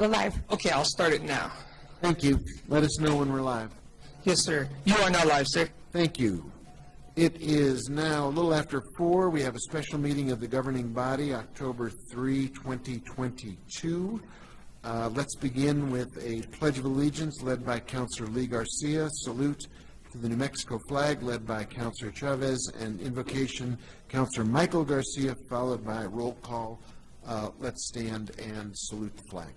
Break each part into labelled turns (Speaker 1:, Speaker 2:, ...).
Speaker 1: We're live.
Speaker 2: Okay, I'll start it now.
Speaker 3: Thank you. Let us know when we're live.
Speaker 2: Yes, sir. You are now live, sir.
Speaker 3: Thank you. It is now a little after 4. We have a special meeting of the governing body, October 3, 2022. Let's begin with a Pledge of Allegiance led by Councilor Lee Garcia, salute to the New Mexico flag led by Councilor Chavez, and invocation, Councilor Michael Garcia, followed by a roll call. Let's stand and salute the flag.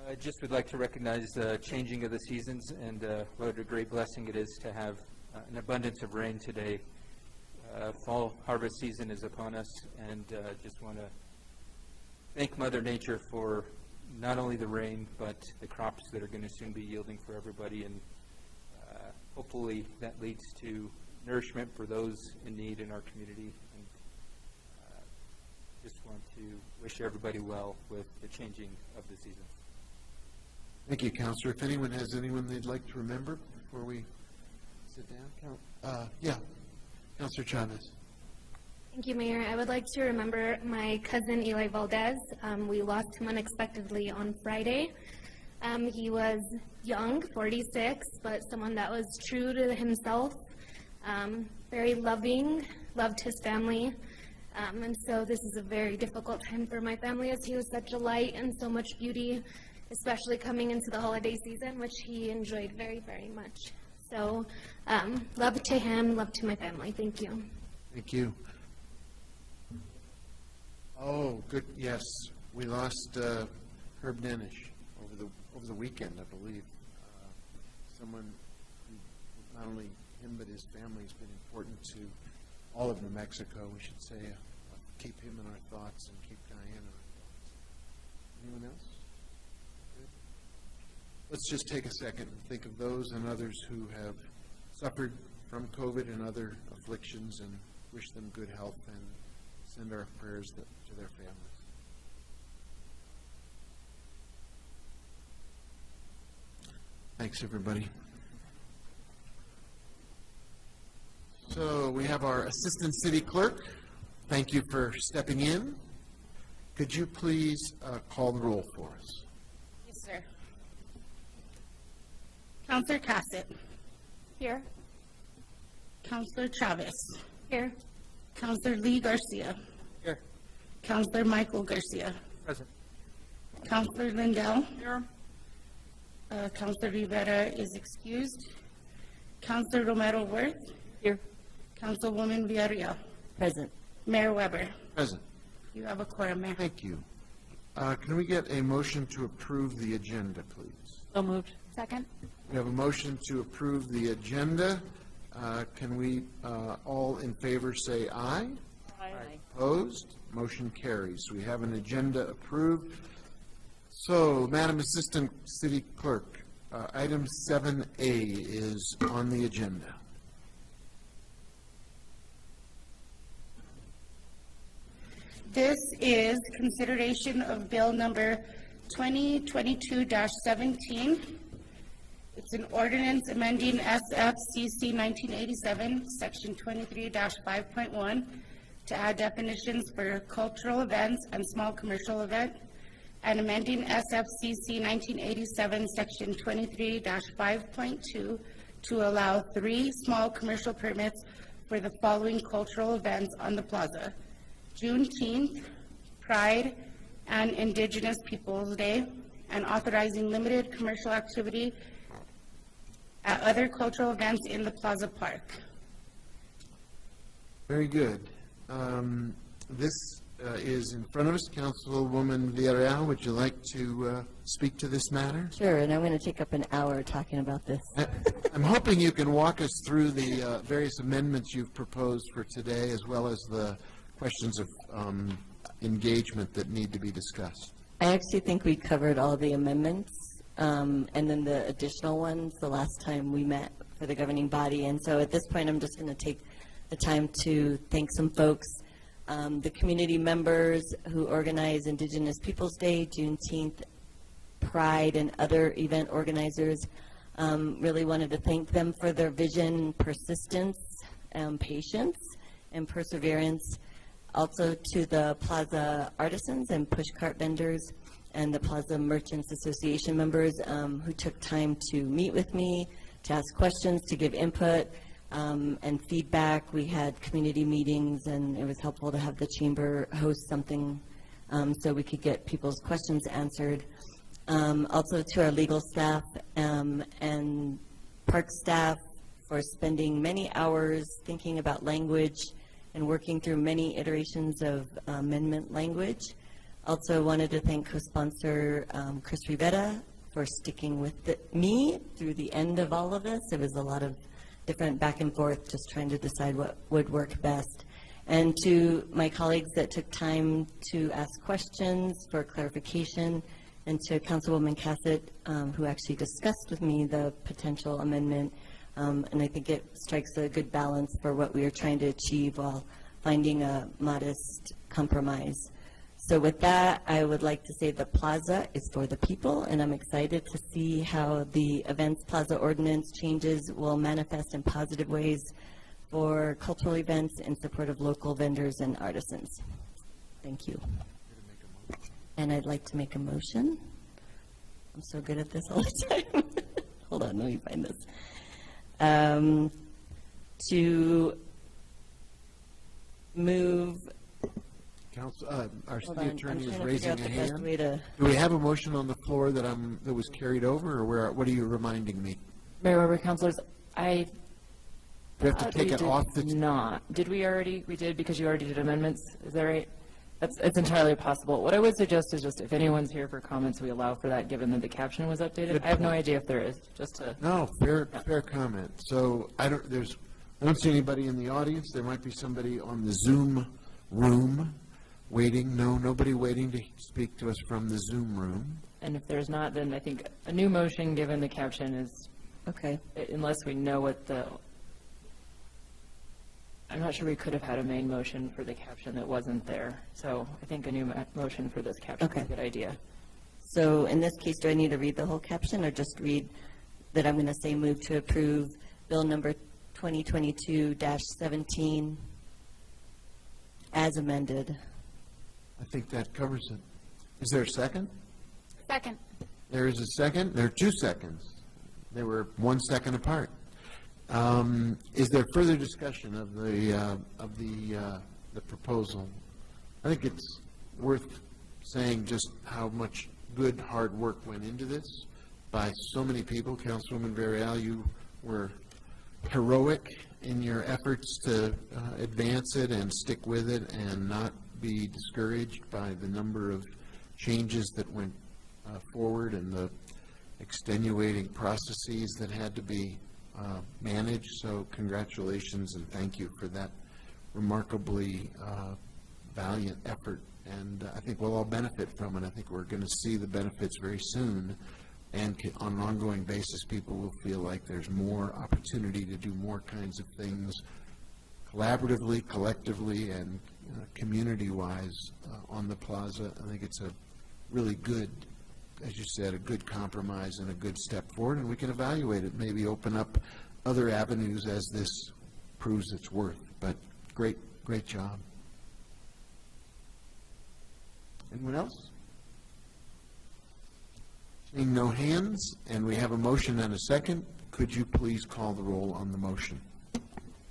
Speaker 4: I just would like to recognize the changing of the seasons and what a great blessing it is to have an abundance of rain today. Fall harvest season is upon us, and just want to thank Mother Nature for not only the rain, but the crops that are going to soon be yielding for everybody, and hopefully that leads to nourishment for those in need in our community. And just want to wish everybody well with the changing of the seasons.
Speaker 3: Thank you, Councilor. If anyone has anyone they'd like to remember before we sit down. Councilor Chavez.
Speaker 5: Thank you, Mayor. I would like to remember my cousin Eli Valdez. We lost him unexpectedly on Friday. He was young, 46, but someone that was true to himself, very loving, loved his family. And so this is a very difficult time for my family, as he was such a light and so much beauty, especially coming into the holiday season, which he enjoyed very, very much. So, love to him, love to my family. Thank you.
Speaker 3: Thank you. Oh, good. Yes, we lost Herb Nenish over the weekend, I believe. Someone who, not only him but his family, has been important to all of New Mexico. We should say, keep him in our thoughts and keep Diane in our thoughts. Anyone else? Let's just take a second and think of those and others who have suffered from COVID and other afflictions, and wish them good health and send our prayers to their families. Thanks, everybody. So we have our Assistant City Clerk. Thank you for stepping in. Could you please call the roll for us?
Speaker 1: Yes, sir. Councilor Cassett.
Speaker 5: Here.
Speaker 1: Councilor Chavez.
Speaker 5: Here.
Speaker 1: Councilor Lee Garcia.
Speaker 4: Here.
Speaker 1: Councilor Michael Garcia.
Speaker 4: Present.
Speaker 1: Councilor Lindell.
Speaker 4: Here.
Speaker 1: Councilor Rivera is excused. Councilor Romero Worth.
Speaker 6: Here.
Speaker 1: Councilwoman Villarreal.
Speaker 6: Present.
Speaker 1: Mayor Weber.
Speaker 3: Present.
Speaker 1: You have a quorum, Mayor.
Speaker 3: Thank you. Can we get a motion to approve the agenda, please?
Speaker 6: So moved.
Speaker 5: Second.
Speaker 3: We have a motion to approve the agenda. Can we all in favor say aye?
Speaker 6: Aye.
Speaker 3: Opposed? Motion carries. We have an agenda approved. So, Madam Assistant City Clerk, item 7A is on the agenda.
Speaker 1: This is consideration of bill number 2022-17. It's an ordinance amending SFCC 1987, section 23-5.1, to add definitions for cultural events and small commercial event, and amending SFCC 1987, section 23-5.2, to allow 3 small commercial permits for the following cultural events on the plaza: Juneteenth, Pride, and Indigenous Peoples Day, and authorizing limited commercial activity at other cultural events in the Plaza Park.
Speaker 3: Very good. This is in front of us. Councilwoman Villarreal, would you like to speak to this matter?
Speaker 6: Sure, and I'm going to take up an hour talking about this.
Speaker 3: I'm hoping you can walk us through the various amendments you've proposed for today, as well as the questions of engagement that need to be discussed.
Speaker 6: I actually think we covered all the amendments and then the additional ones the last time we met for the governing body. And so at this point, I'm just going to take the time to thank some folks, the community members who organize Indigenous Peoples Day, Juneteenth, Pride, and other event organizers. Really wanted to thank them for their vision, persistence, patience, and perseverance. Also to the Plaza artisans and pushcart vendors and the Plaza Merchants Association members who took time to meet with me, to ask questions, to give input and feedback. We had community meetings, and it was helpful to have the chamber host something so we could get people's questions answered. Also to our legal staff and park staff for spending many hours thinking about language and working through many iterations of amendment language. Also wanted to thank co-sponsor Chris Rivera for sticking with me through the end of all of this. It was a lot of different back and forth, just trying to decide what would work best. And to my colleagues that took time to ask questions for clarification, and to Councilwoman Cassett, who actually discussed with me the potential amendment. And I think it strikes a good balance for what we are trying to achieve while finding a modest compromise. So with that, I would like to say the plaza is for the people, and I'm excited to see how the Events Plaza Ordinance changes will manifest in positive ways for cultural events in support of local vendors and artisans. Thank you. And I'd like to make a motion. I'm so good at this all the time. Hold on, let me find this. To move.
Speaker 3: Council, our
Speaker 6: Hold
Speaker 3: city
Speaker 6: on,
Speaker 3: attorney
Speaker 6: I'm
Speaker 3: is
Speaker 6: trying to
Speaker 3: raising
Speaker 6: figure
Speaker 3: a
Speaker 6: out the best
Speaker 3: hand.
Speaker 6: way to.
Speaker 3: Do we have a motion on the floor that was carried over, or what are you reminding me?
Speaker 7: Mayor Weber, councilors, I
Speaker 3: Do we have to
Speaker 7: thought
Speaker 3: take
Speaker 7: we
Speaker 3: it
Speaker 7: did
Speaker 3: off the?
Speaker 7: not. Did we already? We did because you already did amendments. Is that right? It's entirely possible. What I would suggest is just if anyone's here for comments, we allow for that, given that the caption was updated.
Speaker 3: Good
Speaker 7: I have no
Speaker 3: point.
Speaker 7: idea if there is. Just to.
Speaker 3: No, fair comment. So I don't see anybody in the audience. There might be somebody on the Zoom room waiting. No, nobody waiting to speak to us from the Zoom room.
Speaker 7: And if there's not, then I think a new motion, given the caption, is
Speaker 6: Okay.
Speaker 7: unless we know what the. I'm not sure we could have had a main motion for the caption that wasn't there. So I think a new motion for this caption is
Speaker 6: Okay.
Speaker 7: a good idea.
Speaker 6: So in this case, do I need to read the whole caption or just read that I'm going to say move to approve bill number 2022-17 as amended?
Speaker 3: I think that covers it. Is there a second?
Speaker 1: Second.
Speaker 3: There is a second. There are 2 seconds. They were 1 second apart. Is there further discussion of the proposal? I think it's worth saying just how much good, hard work went into this by so many people. Councilwoman Varela, you were heroic in your efforts to advance it and stick with it and not be discouraged by the number of changes that went forward and the extenuating processes that had to be managed. So congratulations and thank you for that remarkably valiant effort. And I think we'll all benefit from it. I think we're going to see the benefits very soon. And on an ongoing basis, people will feel like there's more opportunity to do more kinds of things collaboratively, collectively, and community-wise on the plaza. I think it's a really good, as you said, a good compromise and a good step forward, and we can evaluate it, maybe open up other avenues as this proves its worth. But great job. Anyone else? Seeing no hands, and we have a motion and a second, could you please call the roll on the motion?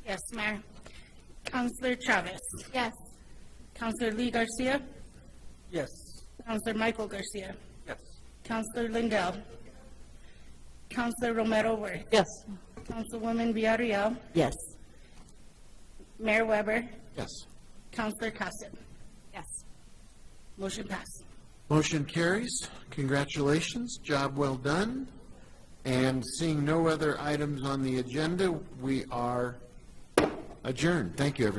Speaker 1: Yes, Mayor. Counselor Chavez.
Speaker 5: Yes.
Speaker 1: Counselor Lee Garcia.
Speaker 2: Yes.
Speaker 1: Counselor Michael Garcia.
Speaker 2: Yes.
Speaker 1: Counselor Lindell. Counselor Romero Worth.
Speaker 7: Yes.
Speaker 1: Councilwoman Villarreal.
Speaker 6: Yes.
Speaker 1: Mayor Weber.
Speaker 3: Yes.
Speaker 1: Counselor Cassett.
Speaker 5: Yes.
Speaker 1: Motion passed.
Speaker 3: Motion carries. Congratulations. Job well done. And seeing no other items on the agenda, we are adjourned. Thank you, everyone.